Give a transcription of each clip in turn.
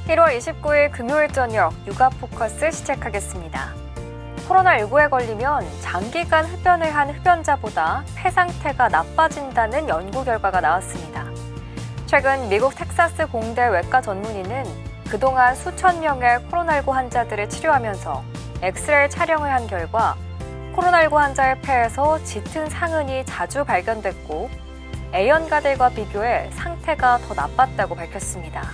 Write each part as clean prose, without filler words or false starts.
1월 29일 금요일 저녁 육아 포커스 시작하겠습니다. 코로나19에 걸리면 장기간 흡연을 한 흡연자보다 폐 상태가 나빠진다는 연구 결과가 나왔습니다. 최근 미국 텍사스 공대 외과 전문의는 그동안 수천 명의 코로나19 환자들을 치료하면서 엑스레이 촬영을 한 결과 코로나19 환자의 폐에서 짙은 상흔이 자주 발견됐고 A형가들과 비교해 상태가 더 나빴다고 밝혔습니다.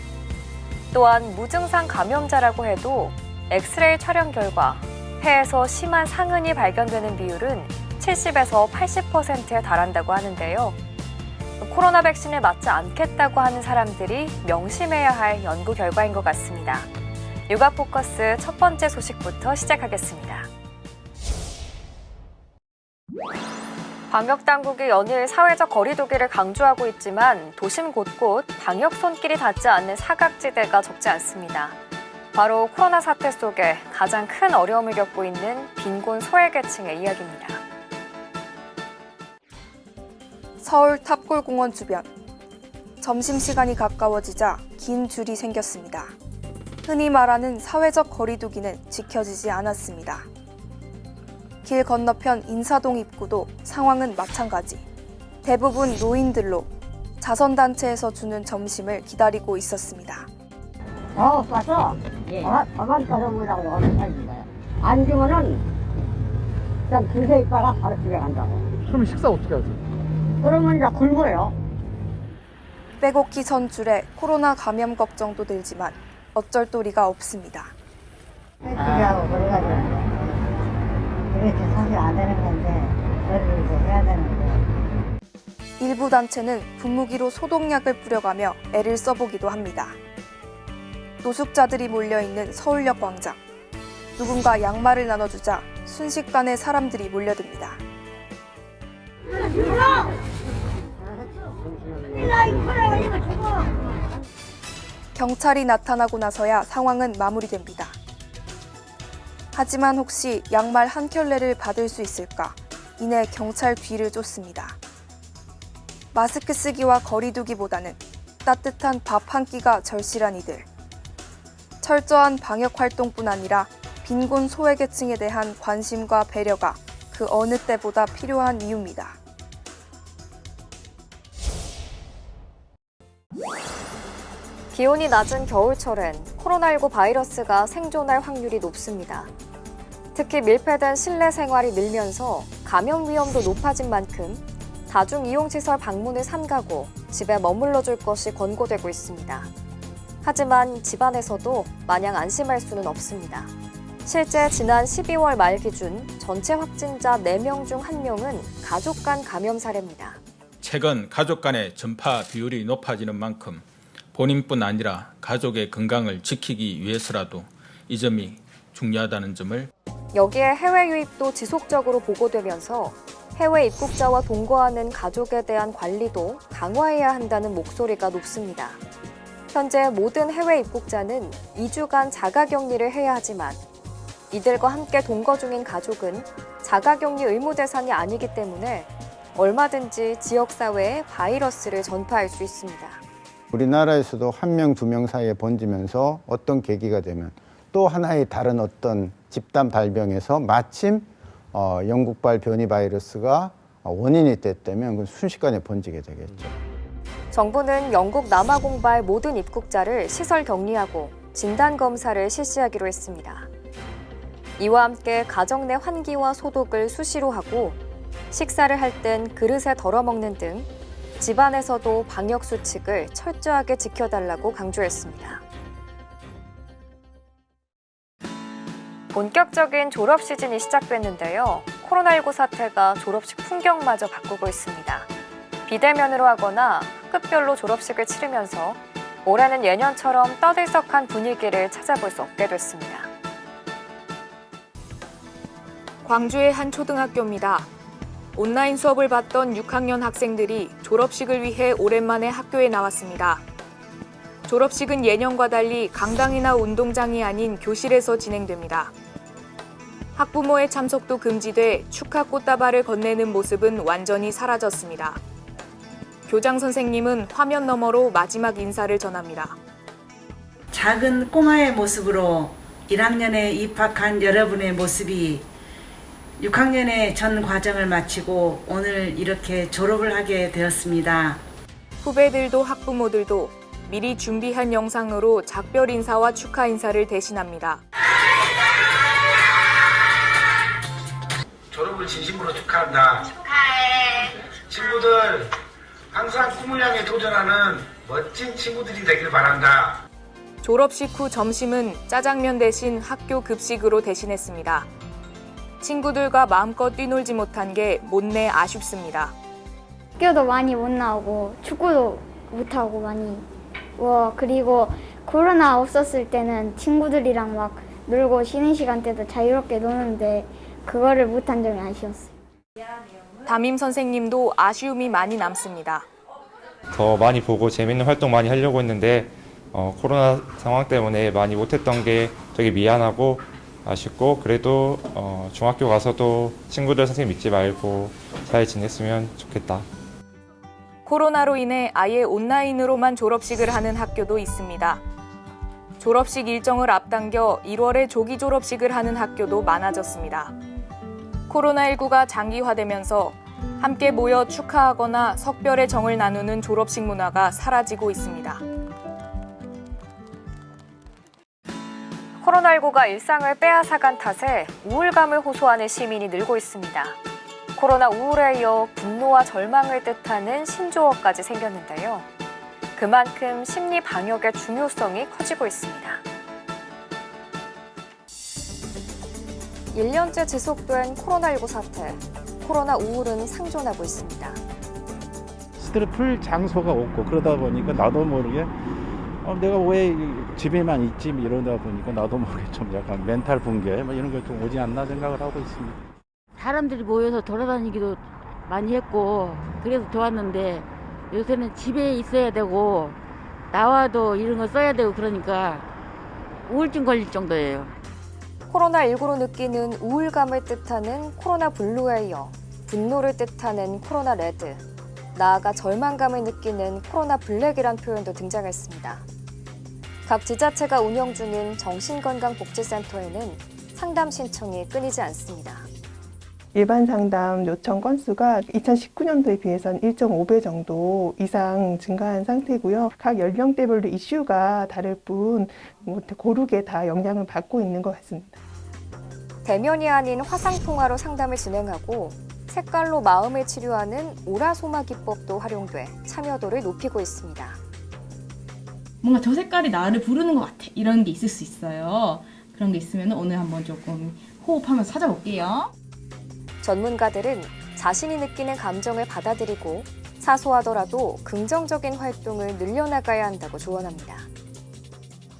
또한 무증상 감염자라고 해도 엑스레이 촬영 결과 폐에서 심한 상흔이 발견되는 비율은 70에서 80%에 달한다고 하는데요. 코로나 백신을 맞지 않겠다고 하는 사람들이 명심해야 할 연구 결과인 것 같습니다. 육아 포커스 첫 번째 소식부터 시작하겠습니다. 방역당국이 연일 사회적 거리 두기를 강조하고 있지만 도심 곳곳 방역 손길이 닿지 않는 사각지대가 적지 않습니다. 바로 코로나 사태 속에 가장 큰 어려움을 겪고 있는 빈곤 소외계층의 이야기입니다. 서울 탑골공원 주변. 점심시간이 가까워지자 긴 줄이 생겼습니다. 흔히 말하는 사회적 거리 두기는 지켜지지 않았습니다. 길 건너편 인사동 입구도 상황은 마찬가지. 대부분 노인들로 자선단체에서 주는 점심을 기다리고 있었습니다. 왔어? 예. 가만 가져보려고 하는 거예요. 안 주면은 그냥 줄서 있다가 바로 집에 간다고. 그럼 식사 어떻게 하세요? 그러면 이제 굶어요. 빼곡히 전 줄에 코로나 감염 걱정도 들지만 어쩔 도리가 없습니다. 뺏기려고 그래가지고 이렇게 사실 안 되는 건데 그래도 이제 해야 되는데. 일부 단체는 분무기로 소독약을 뿌려가며 애를 써보기도 합니다. 노숙자들이 몰려있는 서울역 광장. 누군가 양말을 나눠주자 순식간에 사람들이 몰려듭니다. 경찰이 나타나고 나서야 상황은 마무리됩니다. 하지만 혹시 양말 한 켤레를 받을 수 있을까? 이내 경찰 뒤를 쫓습니다. 마스크 쓰기와 거리 두기보다는 따뜻한 밥 한 끼가 절실한 이들. 철저한 방역 활동뿐 아니라 빈곤 소외계층에 대한 관심과 배려가 그 어느 때보다 필요한 이유입니다. 기온이 낮은 겨울철엔 코로나19 바이러스가 생존할 확률이 높습니다. 특히 밀폐된 실내 생활이 늘면서 감염 위험도 높아진 만큼 다중이용시설 방문을 삼가고 집에 머물러 줄 것이 권고되고 있습니다. 하지만 집안에서도 마냥 안심할 수는 없습니다. 실제 지난 12월 말 기준 전체 확진자 4명 중 1명은 가족 간 감염 사례입니다. 최근 가족 간의 전파 비율이 높아지는 만큼 본인뿐 아니라 가족의 건강을 지키기 위해서라도 이 점이 중요하다는 점을. 여기에 해외 유입도 지속적으로 보고되면서 해외 입국자와 동거하는 가족에 대한 관리도 강화해야 한다는 목소리가 높습니다. 현재 모든 해외 입국자는 2주간 자가격리를 해야 하지만 이들과 함께 동거 중인 가족은 자가격리 의무 대상이 아니기 때문에 얼마든지 지역사회에 바이러스를 전파할 수 있습니다. 우리나라에서도 1명, 2명 사이에 번지면서 어떤 계기가 되면 또 하나의 다른 어떤 집단 발병에서 마침 영국발 변이 바이러스가 원인이 됐다면 순식간에 번지게 되겠죠. 정부는 영국 남아공발 모든 입국자를 시설 격리하고 진단검사를 실시하기로 했습니다. 이와 함께 가정 내 환기와 소독을 수시로 하고 식사를 할 땐 그릇에 덜어먹는 등 집안에서도 방역 수칙을 철저하게 지켜달라고 강조했습니다. 본격적인 졸업 시즌이 시작됐는데요. 코로나19 사태가 졸업식 풍경마저 바꾸고 있습니다. 비대면으로 하거나 학급별로 졸업식을 치르면서 올해는 예년처럼 떠들썩한 분위기를 찾아볼 수 없게 됐습니다. 광주의 한 초등학교입니다. 온라인 수업을 받던 6학년 학생들이 졸업식을 위해 오랜만에 학교에 나왔습니다. 졸업식은 예년과 달리 강당이나 운동장이 아닌 교실에서 진행됩니다. 학부모의 참석도 금지돼 축하 꽃다발을 건네는 모습은 완전히 사라졌습니다. 교장 선생님은 화면 너머로 마지막 인사를 전합니다. 작은 꼬마의 모습으로 1학년에 입학한 여러분의 모습이 6학년의 전 과정을 마치고 오늘 이렇게 졸업을 하게 되었습니다. 후배들도 학부모들도 미리 준비한 영상으로 작별 인사와 축하 인사를 대신합니다. 졸업을 진심으로 축하한다. 축하해. 친구들 항상 꿈을 향해 도전하는 멋진 친구들이 되길 바란다. 졸업식 후 점심은 짜장면 대신 학교 급식으로 대신했습니다. 친구들과 마음껏 뛰놀지 못한 게 못내 아쉽습니다. 학교도 많이 못 나오고 축구도 못 하고 많이. 그리고 코로나 없었을 때는 친구들이랑 막 놀고 쉬는 시간 때도 자유롭게 노는데 그거를 못한 점이 아쉬웠어요. 담임 선생님도 아쉬움이 많이 남습니다. 더 많이 보고 재밌는 활동 많이 하려고 했는데 코로나 상황 때문에 많이 못했던 게 되게 미안하고 아쉽고, 그래도 중학교 가서도 친구들 선생님 믿지 말고 잘 지냈으면 좋겠다. 코로나로 인해 아예 온라인으로만 졸업식을 하는 학교도 있습니다. 졸업식 일정을 앞당겨 1월에 조기 졸업식을 하는 학교도 많아졌습니다. 코로나19가 장기화되면서 함께 모여 축하하거나 석별의 정을 나누는 졸업식 문화가 사라지고 있습니다. 코로나19가 일상을 빼앗아간 탓에 우울감을 호소하는 시민이 늘고 있습니다. 코로나 우울에 이어 분노와 절망을 뜻하는 신조어까지 생겼는데요. 그만큼 심리 방역의 중요성이 커지고 있습니다. 1년째 지속된 코로나19 사태, 코로나 우울은 상존하고 있습니다. 스트레스 풀 장소가 없고 그러다 보니까 나도 모르게 내가 왜 집에만 있지 이러다 보니까 나도 모르게 좀 약간 멘탈 붕괴 이런 게 좀 오지 않나 생각을 하고 있습니다. 사람들이 모여서 돌아다니기도 많이 했고 그래서 좋았는데 요새는 집에 있어야 되고 나와도 이런 거 써야 되고 그러니까 우울증 걸릴 정도예요. 코로나19로 느끼는 우울감을 뜻하는 코로나 블루에 이어 분노를 뜻하는 코로나 레드, 나아가 절망감을 느끼는 코로나 블랙이란 표현도 등장했습니다. 각 지자체가 운영 중인 정신건강복지센터에는 상담 신청이 끊이지 않습니다. 일반 상담 요청 건수가 2019년도에 비해서는 1.5배 정도 이상 증가한 상태고요. 각 연령대별로 이슈가 다를 뿐 고르게 다 영향을 받고 있는 것 같습니다. 대면이 아닌 화상통화로 상담을 진행하고 색깔로 마음을 치료하는 오라소마 기법도 활용돼 참여도를 높이고 있습니다. 뭔가 저 색깔이 나를 부르는 것 같아. 이런 게 있을 수 있어요. 그런 게 있으면 오늘 한번 조금 호흡하면서 찾아볼게요. 전문가들은 자신이 느끼는 감정을 받아들이고 사소하더라도 긍정적인 활동을 늘려나가야 한다고 조언합니다.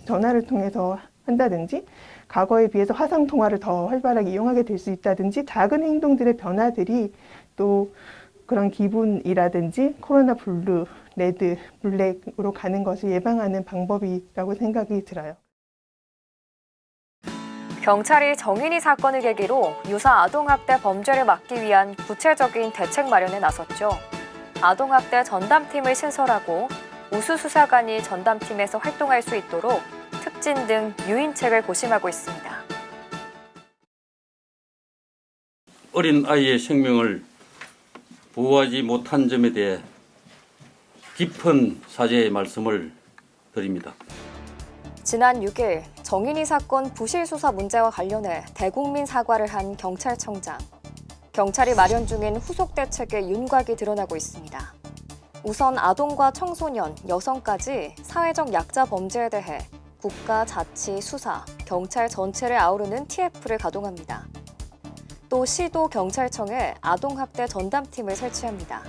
전화를 통해서 한다든지 과거에 비해서 화상통화를 더 활발하게 이용하게 될 수 있다든지 작은 행동들의 변화들이 또 그런 기분이라든지 코로나 블루, 레드, 블랙으로 가는 것을 예방하는 방법이라고 생각이 들어요. 경찰이 정인이 사건을 계기로 유사 아동학대 범죄를 막기 위한 구체적인 대책 마련에 나섰죠. 아동학대 전담팀을 신설하고 우수수사관이 전담팀에서 활동할 수 있도록 특진 등 유인책을 고심하고 있습니다. 어린 아이의 생명을 보호하지 못한 점에 대해 깊은 사죄의 말씀을 드립니다. 지난 6일 정인이 사건 부실 수사 문제와 관련해 대국민 사과를 한 경찰청장. 경찰이 마련 중인 후속 대책의 윤곽이 드러나고 있습니다. 우선 아동과 청소년, 여성까지 사회적 약자 범죄에 대해 국가, 자치, 수사, 경찰 전체를 아우르는 TF를 가동합니다. 또 시도 경찰청에 아동학대 전담팀을 설치합니다.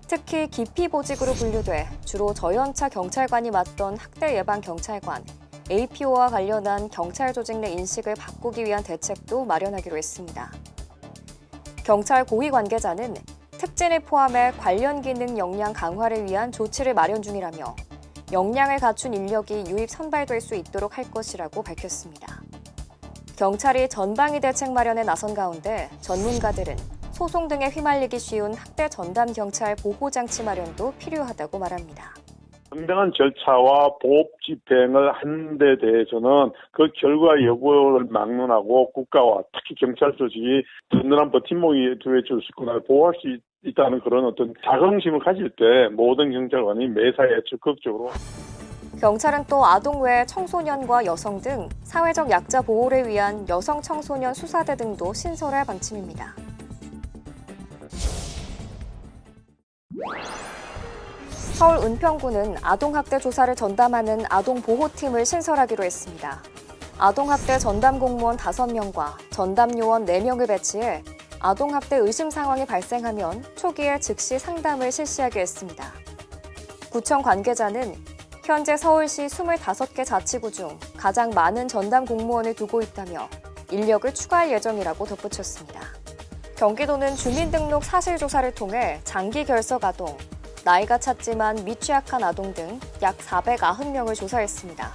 특히 기피보직으로 분류돼 주로 저연차 경찰관이 맡던 학대 예방 경찰관, APO와 관련한 경찰 조직 내 인식을 바꾸기 위한 대책도 마련하기로 했습니다. 경찰 고위 관계자는 특진을 포함해 관련 기능 역량 강화를 위한 조치를 마련 중이라며 역량을 갖춘 인력이 유입 선발될 수 있도록 할 것이라고 밝혔습니다. 경찰이 전방위 대책 마련에 나선 가운데 전문가들은 소송 등에 휘말리기 쉬운 학대 전담 경찰 보호장치 마련도 필요하다고 말합니다. 정당한 절차와 보호 집행을 하는 데 대해서는 그 결과 여부를 막론하고 국가와 특히 경찰 조직이 든든한 버팀목이 되어줄 수 있고 날 보호할 수 있다는 그런 어떤 자긍심을 가질 때 모든 경찰관이 매사에 적극적으로. 경찰은 또 아동 외 청소년과 여성 등 사회적 약자 보호를 위한 여성 청소년 수사대 등도 신설할 방침입니다. 서울 은평구는 아동학대 조사를 전담하는 아동보호팀을 신설하기로 했습니다. 아동학대 전담 공무원 5명과 전담 요원 4명을 배치해 아동학대 의심 상황이 발생하면 초기에 즉시 상담을 실시하게 했습니다. 구청 관계자는 현재 서울시 25개 자치구 중 가장 많은 전담 공무원을 두고 있다며 인력을 추가할 예정이라고 덧붙였습니다. 경기도는 주민등록 사실조사를 통해 장기 결석 아동, 나이가 찼지만 미취학한 아동 등 약 490명을 조사했습니다.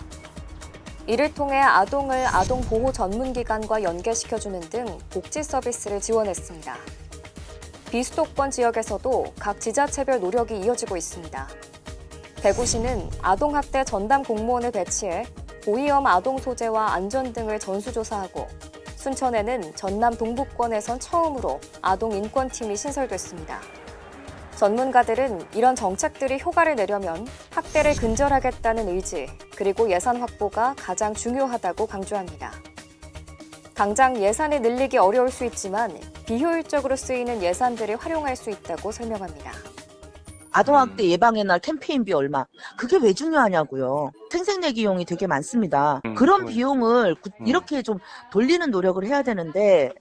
이를 통해 아동을 아동보호 전문기관과 연계시켜주는 등 복지 서비스를 지원했습니다. 비수도권 지역에서도 각 지자체별 노력이 이어지고 있습니다. 대구시는 아동학대 전담 공무원을 배치해 고위험 아동 소재와 안전 등을 전수조사하고 순천에는 전남 동북권에선 처음으로 아동 인권팀이 신설됐습니다. 전문가들은 이런 정책들이 효과를 내려면 학대를 근절하겠다는 의지, 그리고 예산 확보가 가장 중요하다고 강조합니다. 당장 예산을 늘리기 어려울 수 있지만 비효율적으로 쓰이는 예산들을 활용할 수 있다고 설명합니다. 아동학대 예방의 날 캠페인비 얼마? 그게 왜 중요하냐고요. 생색내기용이 되게 많습니다. 그런 비용을 이렇게 좀 돌리는 노력을 해야 되는데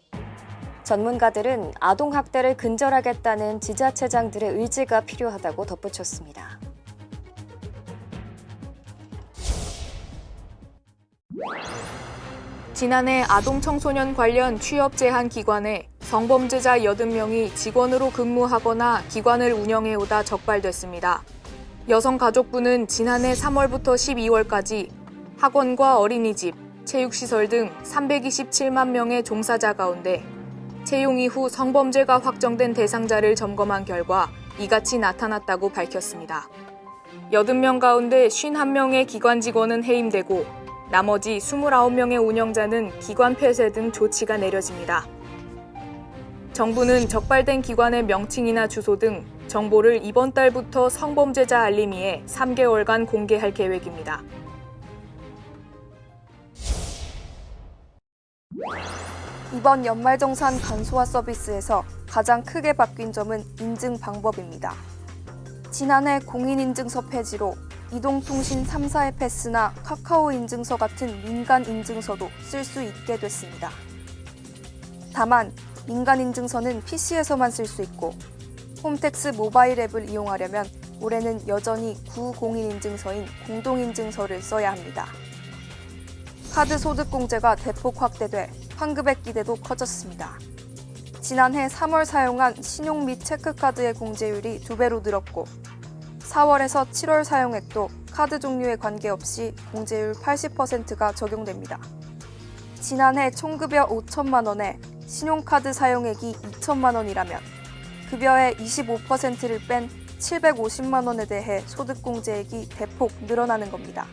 전문가들은 아동학대를 근절하겠다는 지자체장들의 의지가 필요하다고 덧붙였습니다. 지난해 아동 청소년 관련 취업 제한 기관에 성범죄자 80명이 직원으로 근무하거나 기관을 운영해오다 적발됐습니다. 여성가족부는 지난해 3월부터 12월까지 학원과 어린이집, 체육시설 등 327만 명의 종사자 가운데 채용 이후 성범죄가 확정된 대상자를 점검한 결과 이같이 나타났다고 밝혔습니다. 80명 가운데 51명의 기관 직원은 해임되고 나머지 29명의 운영자는 기관 폐쇄 등 조치가 내려집니다. 정부는 적발된 기관의 명칭이나 주소 등 정보를 이번 달부터 성범죄자 알림이에 3개월간 공개할 계획입니다. 이번 연말정산 간소화 서비스에서 가장 크게 바뀐 점은 인증 방법입니다. 지난해 공인인증서 폐지로 이동통신 3사의 패스나 카카오 인증서 같은 민간 인증서도 쓸 수 있게 됐습니다. 다만 민간 인증서는 PC에서만 쓸 수 있고 홈택스 모바일 앱을 이용하려면 올해는 여전히 구공인인증서인 공동인증서를 써야 합니다. 카드 소득 공제가 대폭 확대돼 환급액 기대도 커졌습니다. 지난해 3월 사용한 신용 및 체크카드의 공제율이 2배로 늘었고 4월에서 7월 사용액도 카드 종류에 관계없이 공제율 80%가 적용됩니다. 지난해 총급여 5천만 원에 신용카드 사용액이 2천만 원이라면 급여의 25%를 뺀 750만 원에 대해 소득공제액이 대폭 늘어나는 겁니다.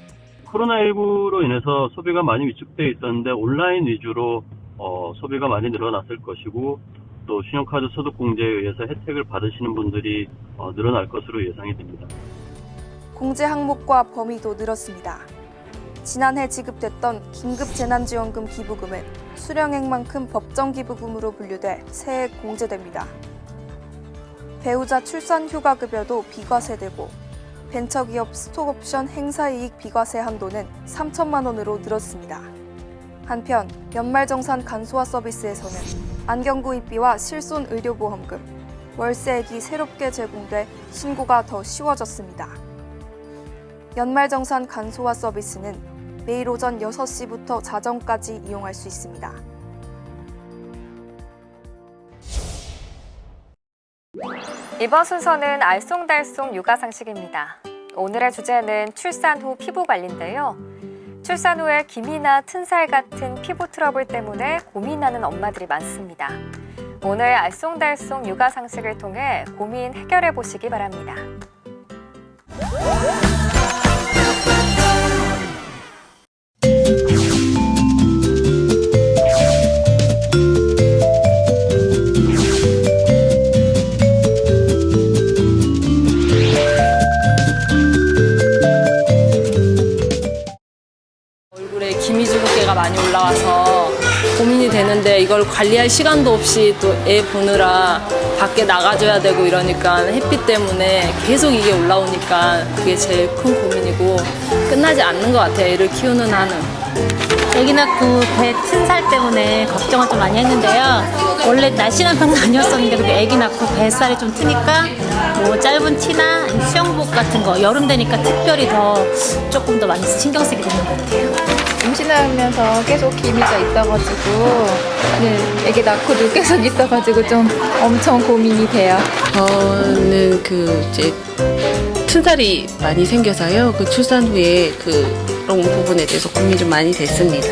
코로나19로 인해서 소비가 많이 위축되어 있었는데 온라인 위주로 소비가 많이 늘어났을 것이고 또 신용카드 소득공제에 의해서 혜택을 받으시는 분들이 늘어날 것으로 예상이 됩니다. 공제 항목과 범위도 늘었습니다. 지난해 지급됐던 긴급재난지원금 기부금은 수령액만큼 법정기부금으로 분류돼 새해 공제됩니다. 배우자 출산휴가급여도 비과세되고 벤처기업 스톡옵션 행사이익 비과세 한도는 3천만 원으로 늘었습니다. 한편 연말정산 간소화 서비스에서는 안경구입비와 실손의료보험금, 월세액이 새롭게 제공돼 신고가 더 쉬워졌습니다. 연말정산 간소화 서비스는 매일 오전 6시부터 자정까지 이용할 수 있습니다. 이번 순서는 알쏭달쏭 육아상식입니다. 오늘의 주제는 출산 후 피부 관리인데요. 출산 후에 기미나 튼살 같은 피부 트러블 때문에 고민하는 엄마들이 많습니다. 오늘 알쏭달쏭 육아상식을 통해 고민 해결해 보시기 바랍니다. 이걸 관리할 시간도 없이 또 애 보느라 밖에 나가줘야 되고 이러니까 햇빛 때문에 계속 이게 올라오니까 그게 제일 큰 고민이고 끝나지 않는 것 같아요. 애를 키우는 한은. 아기 낳고 배 튼살 때문에 걱정을 좀 많이 했는데요. 원래 날씬한 편은 아니었었는데 그래도 아기 낳고 뱃살이 좀 트니까 뭐 짧은 티나 수영복 같은 거 여름 되니까 특별히 조금 더 많이 신경 쓰게 되는 것 같아요. 임신하면서 계속 기미가 있어가지고 아기 낳고도 계속 있어가지고 좀 엄청 고민이 돼요. 저는 이제 튼살이 많이 생겨서요. 그 출산 후에 그런 부분에 대해서 고민이 좀 많이 됐습니다.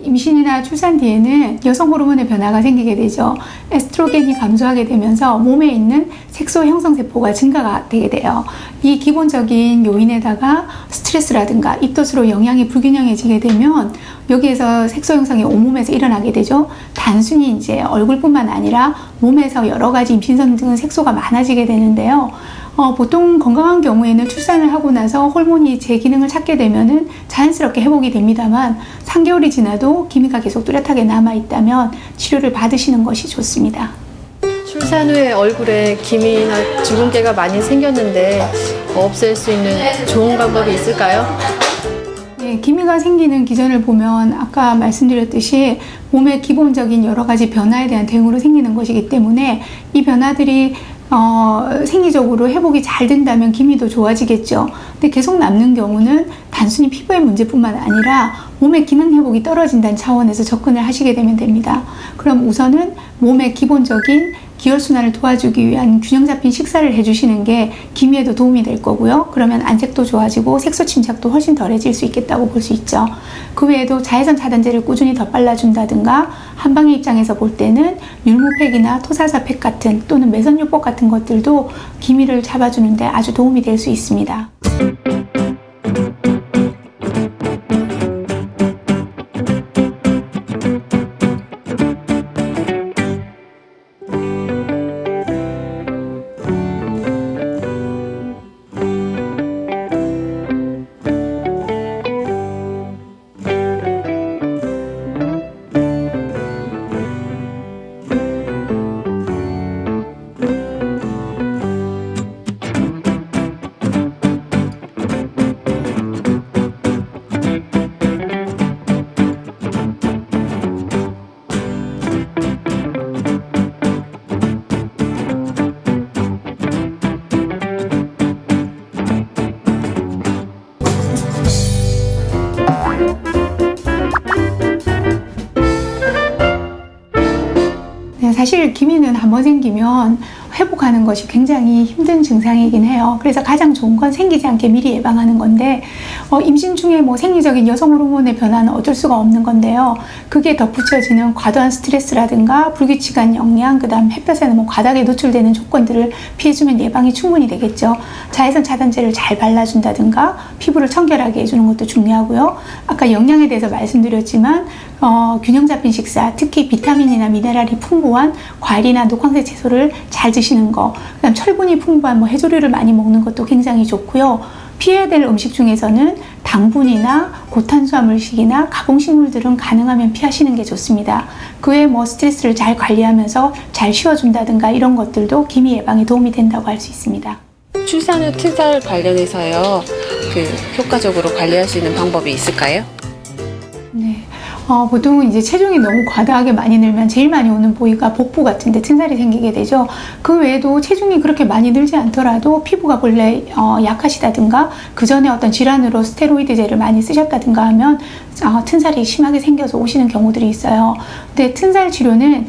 임신이나 출산 뒤에는 여성 호르몬의 변화가 생기게 되죠. 에스트로겐이 감소하게 되면서 몸에 있는 색소 형성 세포가 증가가 되게 돼요. 이 기본적인 요인에다가 스트레스라든가 입덧으로 영양이 불균형해지게 되면 여기에서 색소 형성이 온몸에서 일어나게 되죠. 단순히 이제 얼굴뿐만 아니라 몸에서 여러 가지 임신성 등 색소가 많아지게 되는데요. 보통 건강한 경우에는 출산을 하고 나서 호르몬이 제 기능을 찾게 되면은 자연스럽게 회복이 됩니다만 3개월이 지나도 기미가 계속 뚜렷하게 남아있다면 치료를 받으시는 것이 좋습니다. 출산 후에 얼굴에 기미나 주근깨가 많이 생겼는데 없앨 수 있는 좋은 방법이 있을까요? 네, 기미가 생기는 기전을 보면 아까 말씀드렸듯이 몸의 기본적인 여러 가지 변화에 대한 대응으로 생기는 것이기 때문에 이 변화들이 생리적으로 회복이 잘 된다면 기미도 좋아지겠죠. 근데 계속 남는 경우는 단순히 피부의 문제뿐만 아니라 몸의 기능 회복이 떨어진다는 차원에서 접근을 하시게 되면 됩니다. 그럼 우선은 몸의 기본적인 기혈순환을 도와주기 위한 균형 잡힌 식사를 해주시는 게 기미에도 도움이 될 거고요. 그러면 안색도 좋아지고 색소 침착도 훨씬 덜해질 수 있겠다고 볼 수 있죠. 그 외에도 자외선 차단제를 꾸준히 덧발라준다든가 한방의 입장에서 볼 때는 율무팩이나 토사사팩 같은 또는 매선요법 같은 것들도 기미를 잡아주는데 아주 도움이 될 수 있습니다. 사실 기미는 한번 생기면 회복하는 것이 굉장히 힘든 증상이긴 해요. 그래서 가장 좋은 건 생기지 않게 미리 예방하는 건데 임신 중에 생리적인 여성 호르몬의 변화는 어쩔 수가 없는 건데요. 그게 덧붙여지는 과도한 스트레스라든가 불규칙한 영양, 그다음 햇볕에는 과다하게 노출되는 조건들을 피해주면 예방이 충분히 되겠죠. 자외선 차단제를 잘 발라준다든가 피부를 청결하게 해주는 것도 중요하고요. 아까 영양에 대해서 말씀드렸지만 균형 잡힌 식사, 특히 비타민이나 미네랄이 풍부한 과일이나 녹황색 채소를 잘 드시는 거, 그다음 철분이 풍부한 해조류를 많이 먹는 것도 굉장히 좋고요. 피해야 될 음식 중에서는 당분이나 고탄수화물식이나 가공식물들은 가능하면 피하시는 게 좋습니다. 그 외에 스트레스를 잘 관리하면서 잘 쉬어준다든가 이런 것들도 기미 예방에 도움이 된다고 할 수 있습니다. 출산 후 튼살 관련해서요, 효과적으로 관리할 수 있는 방법이 있을까요? 네. 보통은 이제 체중이 너무 과다하게 많이 늘면 제일 많이 오는 부위가 복부 같은데 튼살이 생기게 되죠. 그 외에도 체중이 그렇게 많이 늘지 않더라도 피부가 본래 약하시다든가 그 전에 어떤 질환으로 스테로이드제를 많이 쓰셨다든가 하면 튼살이 심하게 생겨서 오시는 경우들이 있어요. 근데 튼살 치료는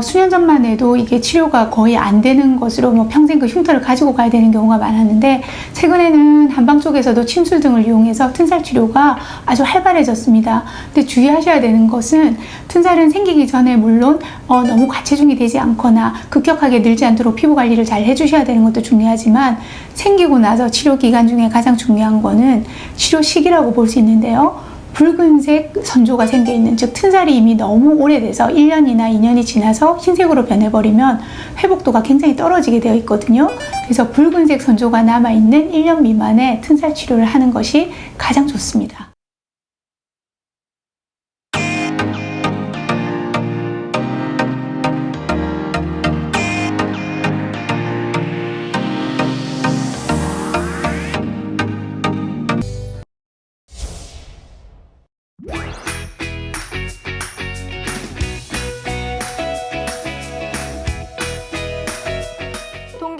수년 전만 해도 이게 치료가 거의 안 되는 것으로 평생 그 흉터를 가지고 가야 되는 경우가 많았는데 최근에는 한방 쪽에서도 침술 등을 이용해서 튼살 치료가 아주 활발해졌습니다. 근데 주의하셔야 되는 것은 튼살은 생기기 전에 물론 너무 과체중이 되지 않거나 급격하게 늘지 않도록 피부 관리를 잘 해주셔야 되는 것도 중요하지만 생기고 나서 치료 기간 중에 가장 중요한 거는 치료 시기라고 볼 수 있는데요. 붉은색 선조가 생겨 있는, 즉 튼살이 이미 너무 오래돼서 1년이나 2년이 지나서 흰색으로 변해버리면 회복도가 굉장히 떨어지게 되어 있거든요. 그래서 붉은색 선조가 남아있는 1년 미만의 튼살 치료를 하는 것이 가장 좋습니다.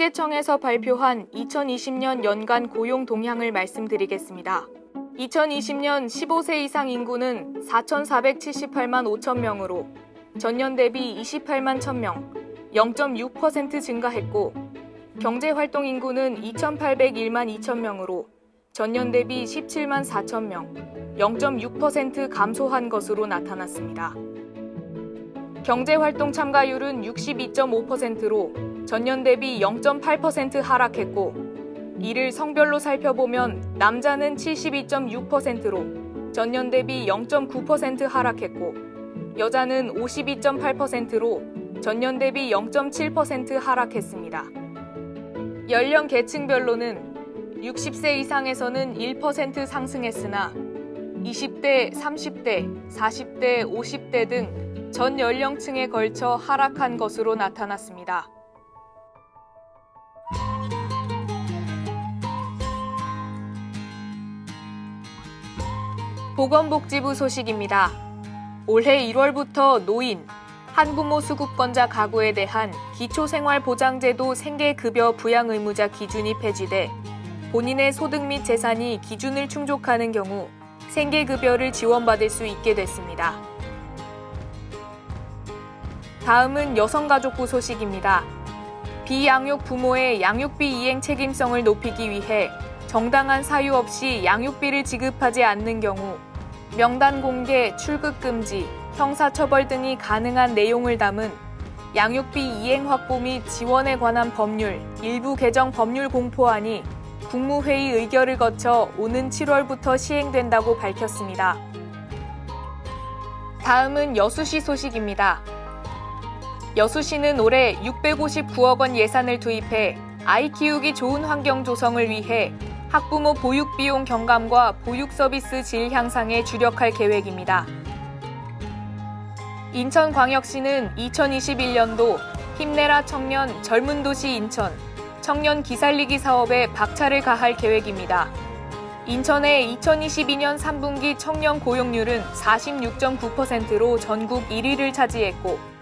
통계청에서 발표한 2020년 연간 고용 동향을 말씀드리겠습니다. 2020년 15세 이상 인구는 4,478만 5천 명으로 전년 대비 28만 1,000명, 0.6% 증가했고 경제활동 인구는 2,801만 2천 명으로 전년 대비 17만 4천 명, 0.6% 감소한 것으로 나타났습니다. 경제활동 참가율은 62.5%로 전년 대비 0.8% 하락했고, 이를 성별로 살펴보면 남자는 72.6%로 전년 대비 0.9% 하락했고, 여자는 52.8%로 전년 대비 0.7% 하락했습니다. 연령 계층별로는 60세 이상에서는 1% 상승했으나 20대, 30대, 40대, 50대 등 전 연령층에 걸쳐 하락한 것으로 나타났습니다. 보건복지부 소식입니다. 올해 1월부터 노인, 한부모 수급권자 가구에 대한 기초생활보장제도 생계급여 부양 의무자 기준이 폐지돼 본인의 소득 및 재산이 기준을 충족하는 경우 생계급여를 지원받을 수 있게 됐습니다. 다음은 여성가족부 소식입니다. 비양육 부모의 양육비 이행 책임성을 높이기 위해 정당한 사유 없이 양육비를 지급하지 않는 경우 명단 공개, 출국 금지, 형사처벌 등이 가능한 내용을 담은 양육비 이행 확보 및 지원에 관한 법률 일부 개정 법률 공포안이 국무회의 의결을 거쳐 오는 7월부터 시행된다고 밝혔습니다. 다음은 여수시 소식입니다. 여수시는 올해 659억 원 예산을 투입해 아이 키우기 좋은 환경 조성을 위해 학부모 보육 비용 경감과 보육 서비스 질 향상에 주력할 계획입니다. 인천광역시는 2021년도 힘내라 청년 젊은 도시 인천 청년 기살리기 사업에 박차를 가할 계획입니다. 인천의 2022년 3분기 청년 고용률은 46.9%로 전국 1위를 차지했고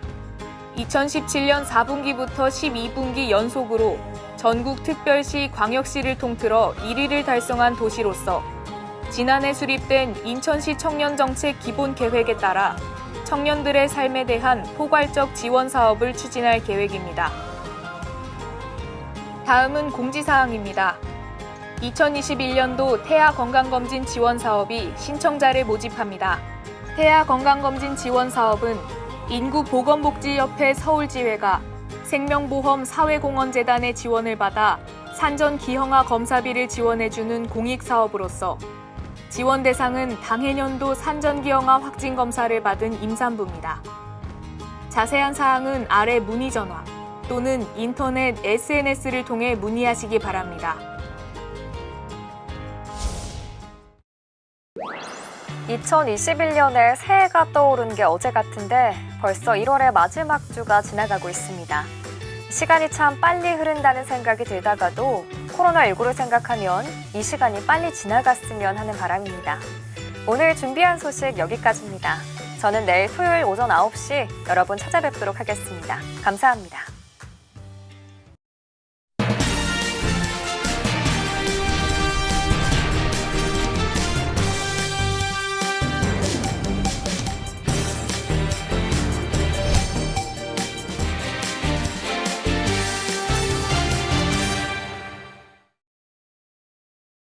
2017년 4분기부터 12분기 연속으로 전국 특별시, 광역시를 통틀어 1위를 달성한 도시로서 지난해 수립된 인천시 청년정책 기본계획에 따라 청년들의 삶에 대한 포괄적 지원 사업을 추진할 계획입니다. 다음은 공지사항입니다. 2021년도 태아 건강검진 지원 사업이 신청자를 모집합니다. 태아 건강검진 지원 사업은 인구보건복지협회 서울지회가 생명보험 사회공헌재단의 지원을 받아 산전 기형아 검사비를 지원해주는 공익사업으로서 지원 대상은 당해년도 산전기형아 확진검사를 받은 임산부입니다. 자세한 사항은 아래 문의전화 또는 인터넷 SNS를 통해 문의하시기 바랍니다. 2021년에 새해가 떠오른 게 어제 같은데 벌써 1월의 마지막 주가 지나가고 있습니다. 시간이 참 빨리 흐른다는 생각이 들다가도 코로나19를 생각하면 이 시간이 빨리 지나갔으면 하는 바람입니다. 오늘 준비한 소식 여기까지입니다. 저는 내일 토요일 오전 9시 여러분 찾아뵙도록 하겠습니다. 감사합니다.